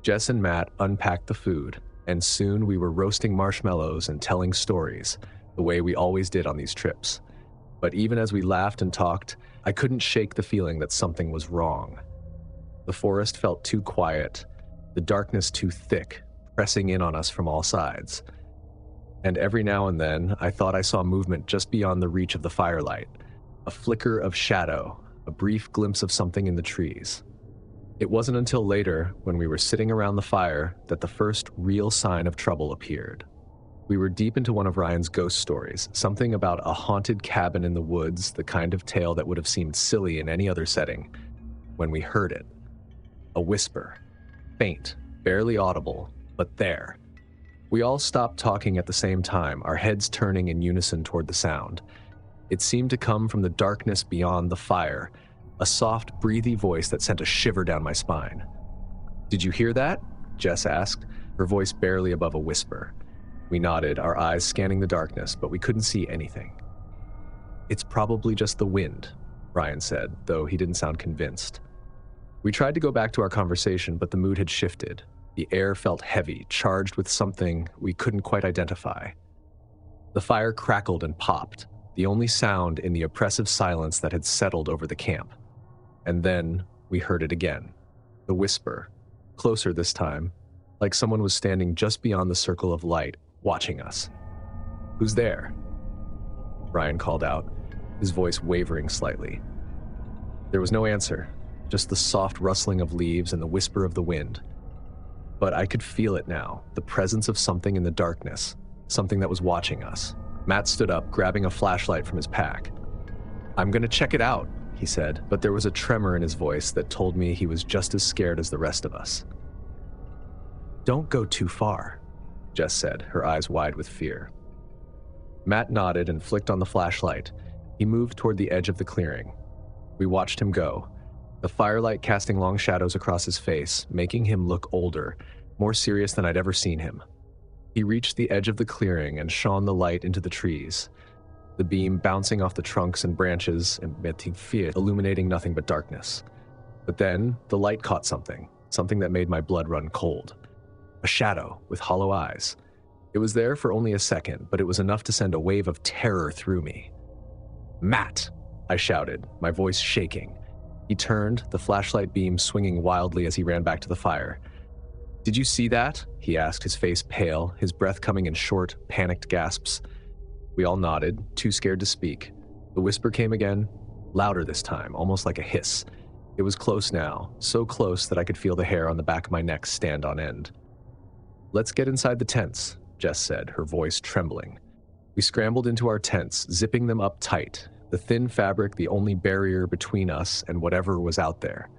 Jess and Matt unpacked the food, and soon we were roasting marshmallows and telling stories, the way we always did on these trips. But even as we laughed and talked, I couldn't shake the feeling that something was wrong. The forest felt too quiet, the darkness too thick, pressing in on us from all sides. And every now and then, I thought I saw movement just beyond the reach of the firelight, a flicker of shadow, a brief glimpse of something in the trees. It wasn't until later, when we were sitting around the fire, that the first real sign of trouble appeared. We were deep into one of Ryan's ghost stories, something about a haunted cabin in the woods, the kind of tale that would have seemed silly in any other setting, when we heard it. A whisper, faint, barely audible, but there. We all stopped talking at the same time, our heads turning in unison toward the sound. It seemed to come from the darkness beyond the fire, a soft, breathy voice that sent a shiver down my spine. "Did you hear that?" Jess asked, her voice barely above a whisper. We nodded, our eyes scanning the darkness, but we couldn't see anything. "It's probably just the wind," Ryan said, though he didn't sound convinced. We tried to go back to our conversation, but the mood had shifted. The air felt heavy, charged with something we couldn't quite identify. The fire crackled and popped, the only sound in the oppressive silence that had settled over the camp. And then we heard it again. The whisper, closer this time, like someone was standing just beyond the circle of light, watching us. "Who's there?" Ryan called out, his voice wavering slightly. There was no answer, just the soft rustling of leaves and the whisper of the wind. But I could feel it now, the presence of something in the darkness, something that was watching us. Matt stood up, grabbing a flashlight from his pack. "I'm gonna check it out," he said, but there was a tremor in his voice that told me he was just as scared as the rest of us. "Don't go too far," Jess said, her eyes wide with fear. Matt nodded and flicked on the flashlight. He moved toward the edge of the clearing. We watched him go, the firelight casting long shadows across his face, making him look older, more serious than I'd ever seen him. He reached the edge of the clearing and shone the light into the trees, the beam bouncing off the trunks and branches, illuminating nothing but darkness. But then, the light caught something that made my blood run cold. A shadow with hollow eyes. It was there for only a second, but it was enough to send a wave of terror through me. "Matt!" I shouted, my voice shaking. He turned, the flashlight beam swinging wildly as he ran back to the fire. "Did you see that?" he asked, his face pale, his breath coming in short, panicked gasps. We all nodded, too scared to speak. The whisper came again, louder this time, almost like a hiss. It was close now, so close that I could feel the hair on the back of my neck stand on end. "Let's get inside the tents," Jess said, her voice trembling. We scrambled into our tents, zipping them up tight, the thin fabric the only barrier between us and whatever was out there.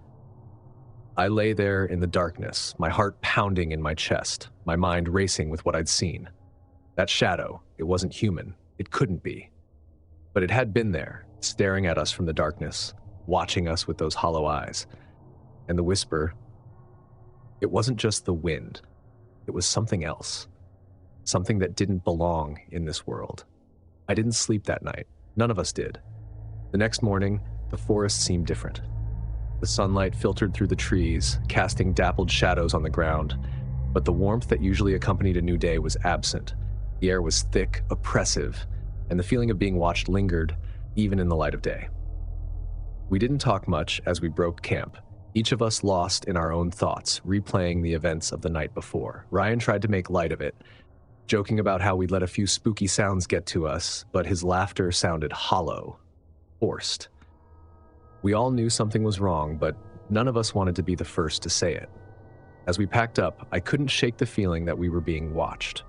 I lay there in the darkness, my heart pounding in my chest, my mind racing with what I'd seen. That shadow, it wasn't human, it couldn't be. But it had been there, staring at us from the darkness, watching us with those hollow eyes. And the whisper, it wasn't just the wind, it was something else. Something that didn't belong in this world. I didn't sleep that night. None of us did. The next morning, the forest seemed different. The sunlight filtered through the trees, casting dappled shadows on the ground, but the warmth that usually accompanied a new day was absent. The air was thick, oppressive, and the feeling of being watched lingered, even in the light of day. We didn't talk much as we broke camp, each of us lost in our own thoughts, replaying the events of the night before. Ryan tried to make light of it, joking about how we'd let a few spooky sounds get to us, but his laughter sounded hollow, forced. We all knew something was wrong, but none of us wanted to be the first to say it. As we packed up, I couldn't shake the feeling that we were being watched.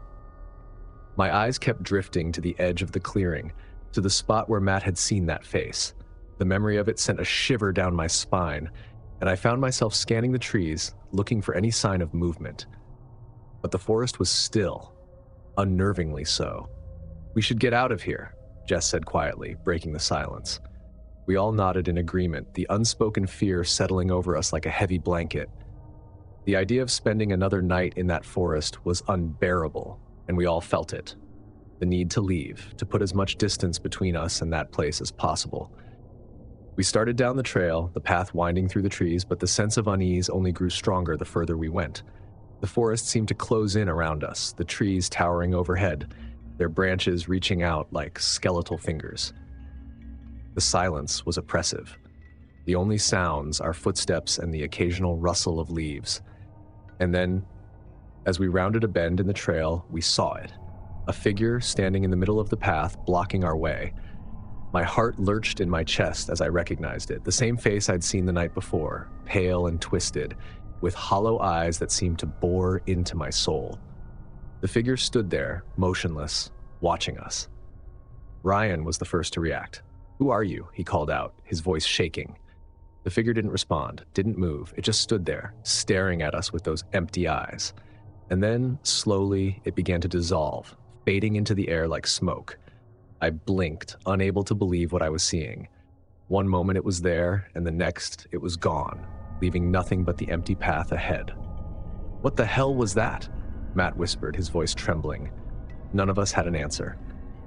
My eyes kept drifting to the edge of the clearing, to the spot where Matt had seen that face. The memory of it sent a shiver down my spine, and I found myself scanning the trees, looking for any sign of movement. But the forest was still, unnervingly so. "We should get out of here," Jess said quietly, breaking the silence. We all nodded in agreement, the unspoken fear settling over us like a heavy blanket. The idea of spending another night in that forest was unbearable, and we all felt it. The need to leave, to put as much distance between us and that place as possible. We started down the trail, the path winding through the trees, but the sense of unease only grew stronger the further we went. The forest seemed to close in around us, the trees towering overhead, their branches reaching out like skeletal fingers. The silence was oppressive. The only sounds are footsteps and the occasional rustle of leaves. And then As we rounded a bend in the trail, we saw it. A figure standing in the middle of the path, blocking our way. My heart lurched in my chest as I recognized it, the same face I'd seen the night before, pale and twisted, with hollow eyes that seemed to bore into my soul. The figure stood there, motionless, watching us. Ryan was the first to react. "Who are you?" he called out, his voice shaking. The figure didn't respond, didn't move. It just stood there, staring at us with those empty eyes. And then, slowly, it began to dissolve, fading into the air like smoke. I blinked, unable to believe what I was seeing. One moment it was there, and the next it was gone, leaving nothing but the empty path ahead. "What the hell was that?" Matt whispered, his voice trembling. None of us had an answer.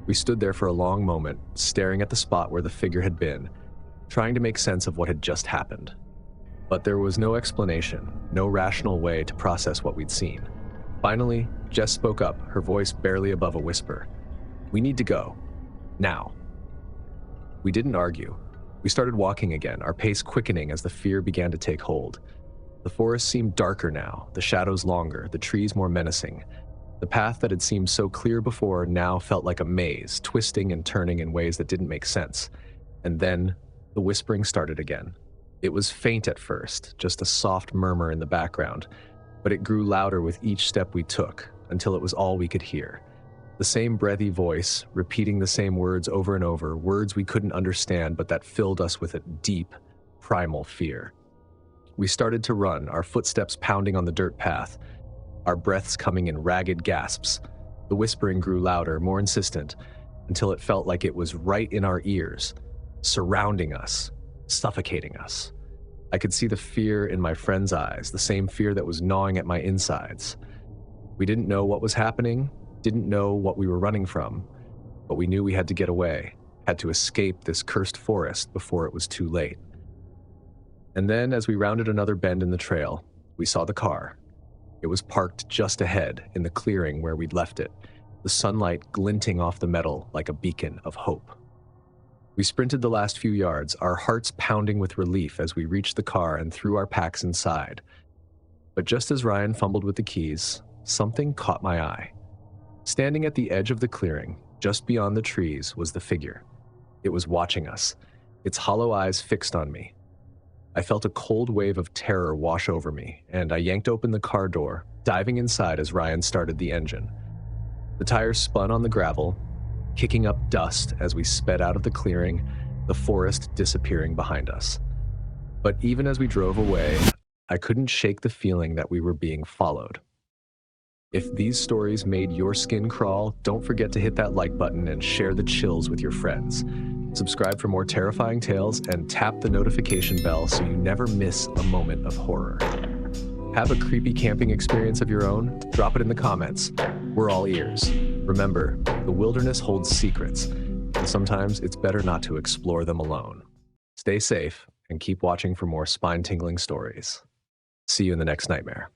We stood there for a long moment, staring at the spot where the figure had been, trying to make sense of what had just happened. But there was no explanation, no rational way to process what we'd seen. Finally, Jess spoke up, her voice barely above a whisper. "We need to go. Now." We didn't argue. We started walking again, our pace quickening as the fear began to take hold. The forest seemed darker now, the shadows longer, the trees more menacing. The path that had seemed so clear before now felt like a maze, twisting and turning in ways that didn't make sense. And then, the whispering started again. It was faint at first, just a soft murmur in the background, but it grew louder with each step we took, until it was all we could hear. The same breathy voice, repeating the same words over and over, words we couldn't understand but that filled us with a deep, primal fear. We started to run, our footsteps pounding on the dirt path, our breaths coming in ragged gasps. The whispering grew louder, more insistent, until it felt like it was right in our ears, surrounding us, suffocating us. I could see the fear in my friend's eyes, the same fear that was gnawing at my insides. We didn't know what was happening, didn't know what we were running from, but we knew we had to get away, had to escape this cursed forest before it was too late. And then, as we rounded another bend in the trail, we saw the car. It was parked just ahead, in the clearing where we'd left it, the sunlight glinting off the metal like a beacon of hope. We sprinted the last few yards, our hearts pounding with relief as we reached the car and threw our packs inside. But just as Ryan fumbled with the keys, something caught my eye. Standing at the edge of the clearing, just beyond the trees, was the figure. It was watching us, its hollow eyes fixed on me. I felt a cold wave of terror wash over me, and I yanked open the car door, diving inside as Ryan started the engine. The tires spun on the gravel, kicking up dust as we sped out of the clearing, the forest disappearing behind us. But even as we drove away, I couldn't shake the feeling that we were being followed. If these stories made your skin crawl, don't forget to hit that like button and share the chills with your friends. Subscribe for more terrifying tales and tap the notification bell so you never miss a moment of horror. Have a creepy camping experience of your own? Drop it in the comments. We're all ears. Remember, the wilderness holds secrets, and sometimes it's better not to explore them alone. Stay safe and keep watching for more spine-tingling stories. See you in the next nightmare.